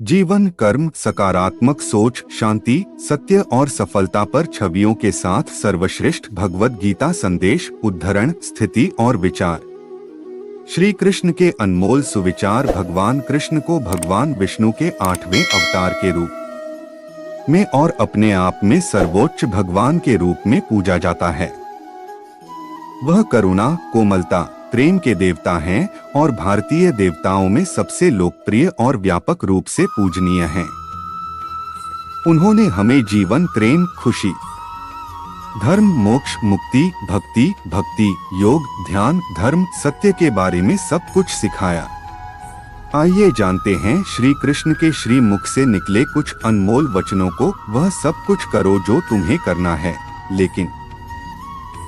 जीवन, कर्म, सकारात्मक सोच, शांति, सत्य और सफलता पर छवियों के साथ सर्वश्रेष्ठ भगवद गीता संदेश, उद्धरण, स्थिति और विचार। श्री कृष्ण के अनमोल सुविचार। भगवान कृष्ण को भगवान विष्णु के 8वें अवतार के रूप में और अपने आप में सर्वोच्च भगवान के रूप में पूजा जाता है। वह करुणा, कोमलता, प्रेम के देवता हैं और भारतीय देवताओं में सबसे लोकप्रिय और व्यापक रूप से पूजनीय हैं। उन्होंने हमें जीवन, प्रेम, खुशी, धर्म, मोक्ष, मुक्ति, भक्ति, योग, ध्यान, धर्म, सत्य के बारे में सब कुछ सिखाया। आइए जानते हैं श्री कृष्ण के श्री मुख से निकले कुछ अनमोल वचनों को। वह सब कुछ करो जो तुम्हें करना है, लेकिन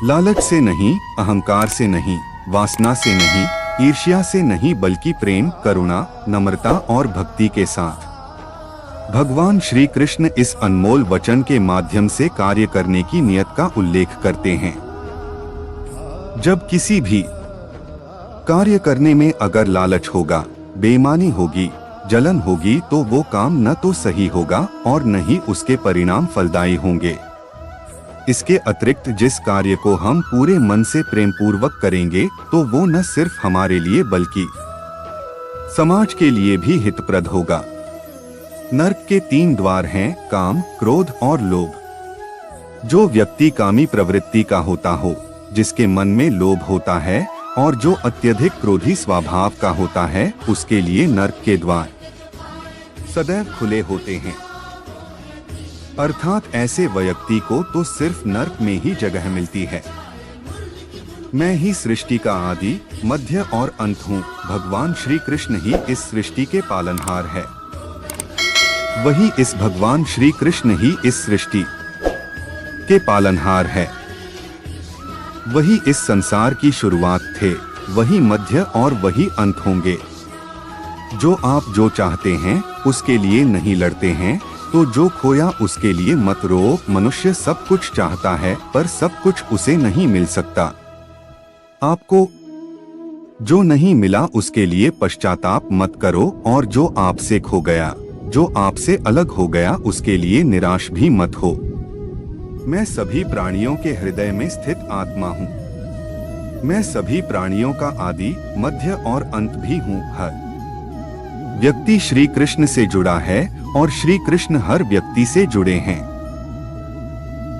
लालच से नहीं, अहंकार से नहीं, वासना से नहीं, ईर्ष्या से नहीं, बल्कि प्रेम, करुणा, नम्रता और भक्ति के साथ। भगवान श्री कृष्ण इस अनमोल वचन के माध्यम से कार्य करने की नियत का उल्लेख करते हैं। जब किसी भी कार्य करने में अगर लालच होगा, बेईमानी होगी, जलन होगी, तो वो काम न तो सही होगा और न ही उसके परिणाम फलदायी होंगे। इसके अतिरिक्त जिस कार्य को हम पूरे मन से प्रेम पूर्वक करेंगे, तो वो न सिर्फ हमारे लिए बल्कि समाज के लिए भी हितप्रद होगा। नरक के 3 द्वार हैं, काम, क्रोध और लोभ। जो व्यक्ति कामी प्रवृत्ति का होता हो, जिसके मन में लोभ होता है और जो अत्यधिक क्रोधी स्वभाव का होता है, उसके लिए नरक के द्वार सदैव खुले होते हैं। अर्थात ऐसे व्यक्ति को तो सिर्फ नरक में ही जगह मिलती है। मैं ही सृष्टि का आदि, मध्य और अंत हूँ। भगवान श्री कृष्ण ही इस सृष्टि के पालनहार है। वही इस भगवान श्री कृष्ण ही इस सृष्टि के पालनहार है। वही इस संसार की शुरुआत थे, वही मध्य और वही अंत होंगे। जो आप जो चाहते हैं उसके लिए नहीं लड़ते हैं, तो जो खोया उसके लिए मत रो। मनुष्य सब कुछ चाहता है, पर सब कुछ उसे नहीं मिल सकता। आपको जो नहीं मिला उसके लिए पश्चाताप मत करो, और जो आपसे खो गया, जो आपसे अलग हो गया, उसके लिए निराश भी मत हो। मैं सभी प्राणियों के हृदय में स्थित आत्मा हूँ। मैं सभी प्राणियों का आदि, मध्य और अंत भी हूँ। हर व्यक्ति श्री कृष्ण से जुड़ा है और श्री कृष्ण हर व्यक्ति से जुड़े हैं।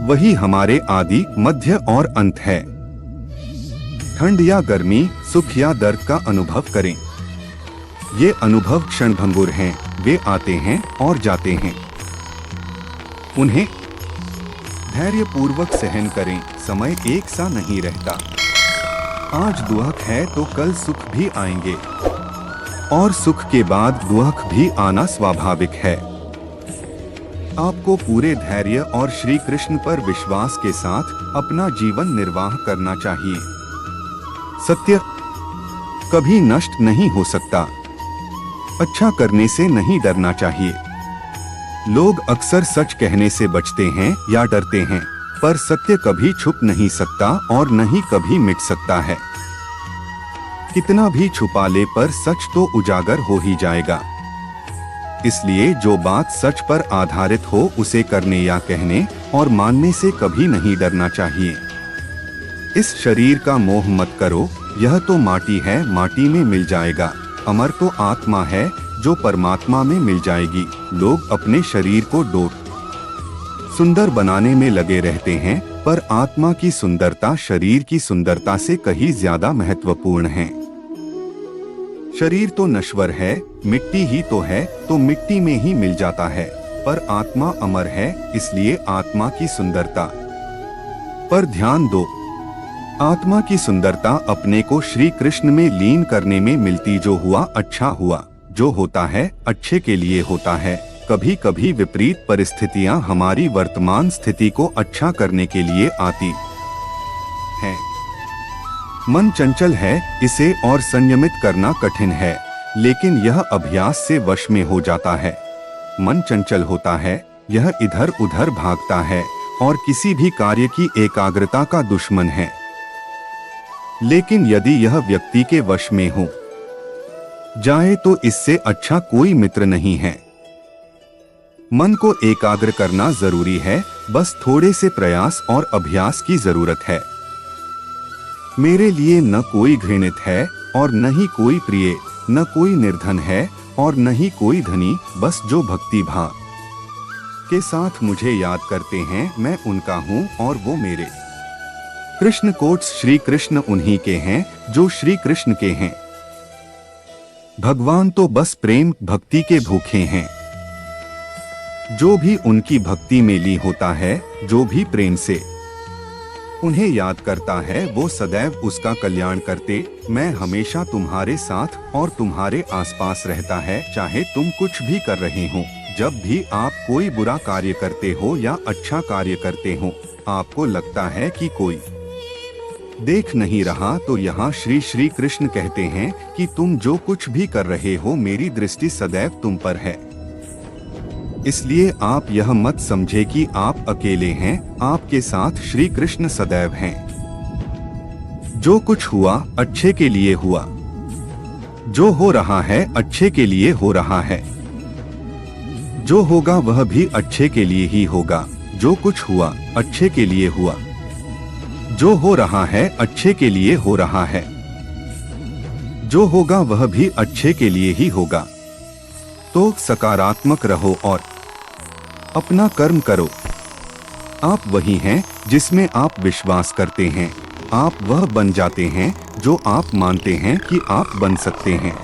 वही हमारे आदि, मध्य और अंत है। ठंड या गर्मी, सुख या दर्द का अनुभव करें। ये अनुभव क्षणभंगुर हैं, वे आते हैं और जाते हैं। उन्हें धैर्य पूर्वक सहन करें। समय एक सा नहीं रहता। आज दुख है तो कल सुख भी आएंगे, और सुख के बाद दुख भी आना स्वाभाविक है। आपको पूरे धैर्य और श्री कृष्ण पर विश्वास के साथ अपना जीवन निर्वाह करना चाहिए। सत्य कभी नष्ट नहीं हो सकता। अच्छा करने से नहीं डरना चाहिए। लोग अक्सर सच कहने से बचते हैं या डरते हैं, पर सत्य कभी छुप नहीं सकता और न ही कभी मिट सकता है। कितना भी छुपा ले, पर सच तो उजागर हो ही जाएगा। इसलिए जो बात सच पर आधारित हो, उसे करने या कहने और मानने से कभी नहीं डरना चाहिए। इस शरीर का मोह मत करो। यह तो माटी है, माटी में मिल जाएगा। अमर तो आत्मा है, जो परमात्मा में मिल जाएगी। लोग अपने शरीर को सुंदर बनाने में लगे रहते हैं, पर आत्मा की सुंदरता शरीर की सुंदरता से कहीं ज्यादा महत्वपूर्ण है। शरीर तो नश्वर है, मिट्टी ही तो है, तो मिट्टी में ही मिल जाता है, पर आत्मा अमर है, इसलिए आत्मा की सुंदरता पर ध्यान दो। आत्मा की सुंदरता अपने को श्री कृष्ण में लीन करने में मिलती। जो हुआ अच्छा हुआ, जो होता है अच्छे के लिए होता है। कभी कभी विपरीत परिस्थितियां हमारी वर्तमान स्थिति को अच्छा करने के लिए आती हैं। मन चंचल है, इसे और संयमित करना कठिन है, लेकिन यह अभ्यास से वश में हो जाता है। मन चंचल होता है, यह इधर उधर भागता है और किसी भी कार्य की एकाग्रता का दुश्मन है। लेकिन यदि यह व्यक्ति के वश में हो जाए तो इससे अच्छा कोई मित्र नहीं है। मन को एकाग्र करना जरूरी है, बस थोड़े से प्रयास और अभ्यास की जरूरत है। मेरे लिए न कोई घृणित है और न ही कोई प्रिय, न कोई निर्धन है और न ही कोई धनी, बस जो भक्ति भाव के साथ मुझे याद करते हैं, मैं उनका हूँ और वो मेरे। कृष्ण कोट्स श्री कृष्ण उन्हीं के हैं जो श्री कृष्ण के हैं। भगवान तो बस प्रेम भक्ति के भूखे हैं। जो भी उनकी भक्ति में लीन होता है, जो भी प्रेम से उन्हें याद करता है, वो सदैव उसका कल्याण करते। मैं हमेशा तुम्हारे साथ और तुम्हारे आसपास रहता है, चाहे तुम कुछ भी कर रहे हो। जब भी आप कोई बुरा कार्य करते हो या अच्छा कार्य करते हो, आपको लगता है कि कोई देख नहीं रहा, तो यहाँ श्री श्री कृष्ण कहते हैं कि तुम जो कुछ भी कर रहे हो, मेरी दृष्टि सदैव तुम पर है। इसलिए आप यह मत समझे कि आप अकेले हैं, आपके साथ श्री कृष्ण सदैव हैं। जो कुछ हुआ अच्छे के लिए हुआ, जो हो रहा है अच्छे के लिए हो रहा है, जो होगा वह भी अच्छे के लिए ही होगा। जो कुछ हुआ अच्छे के लिए हुआ, जो हो रहा है अच्छे के लिए हो रहा है, जो होगा वह भी अच्छे के लिए ही होगा। तो सकारात्मक रहो और अपना कर्म करो। आप वही हैं जिसमें आप विश्वास करते हैं। आप वह बन जाते हैं जो आप मानते हैं कि आप बन सकते हैं।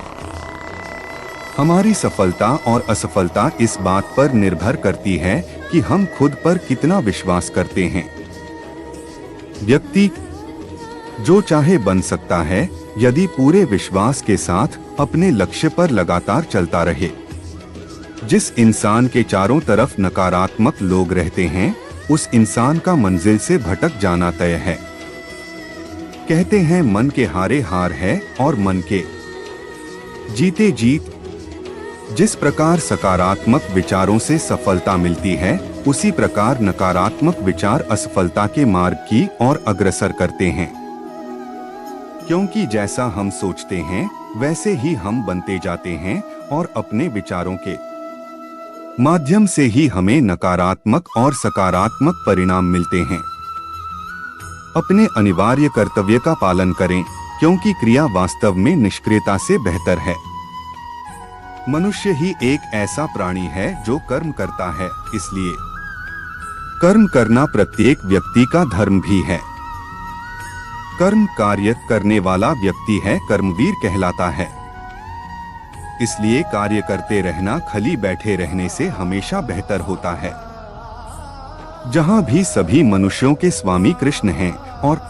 हमारी सफलता और असफलता इस बात पर निर्भर करती है कि हम खुद पर कितना विश्वास करते हैं। व्यक्ति जो चाहे बन सकता है, यदि पूरे विश्वास के साथ अपने लक्ष्य पर लगातार चलता रहे। जिस इंसान के चारों तरफ नकारात्मक लोग रहते हैं, उस इंसान का मंजिल से भटक जाना तय है। कहते हैं मन के हारे हार है और मन के जीते जीत। जिस प्रकार सकारात्मक विचारों से सफलता मिलती है, उसी प्रकार नकारात्मक विचार असफलता के मार्ग की ओर अग्रसर करते हैं। क्योंकि जैसा हम सोचते हैं, वैसे ही हम बनते जाते हैं और अपने विचारों के माध्यम से ही हमें नकारात्मक और सकारात्मक परिणाम मिलते हैं। अपने अनिवार्य कर्तव्य का पालन करें, क्योंकि क्रिया वास्तव में निष्क्रियता से बेहतर है। मनुष्य ही एक ऐसा प्राणी है जो कर्म करता है, इसलिए कर्म करना प्रत्येक व्यक्ति का धर्म भी है। कर्म कार्य करने वाला व्यक्ति है कर्मवीर कहलाता है। इसलिए कार्य करते रहना खाली बैठे रहने से हमेशा बेहतर होता है। जहाँ भी सभी मनुष्यों के स्वामी कृष्ण हैं और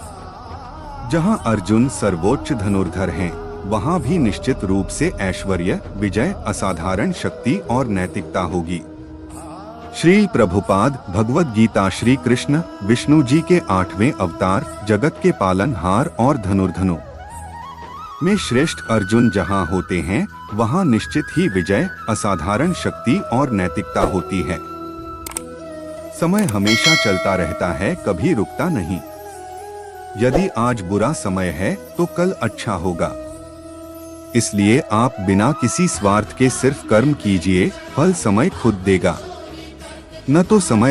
जहाँ अर्जुन सर्वोच्च धनुर्धर हैं, वहाँ भी निश्चित रूप से ऐश्वर्य, विजय, असाधारण शक्ति और नैतिकता होगी। श्री प्रभुपाद भगवद गीता श्री कृष्ण विष्णु जी के 8वें अवतार, जगत के पालनहार और धनुर्धनों में श्रेष्ठ अर्जुन जहाँ होते हैं, वहाँ निश्चित ही विजय, असाधारण शक्ति और नैतिकता होती है। समय हमेशा चलता रहता है, कभी रुकता नहीं। यदि आज बुरा समय है तो कल अच्छा होगा। इसलिए आप बिना किसी स्वार्थ के सिर्फ कर्म कीजिए, फल समय खुद देगा। न तो समय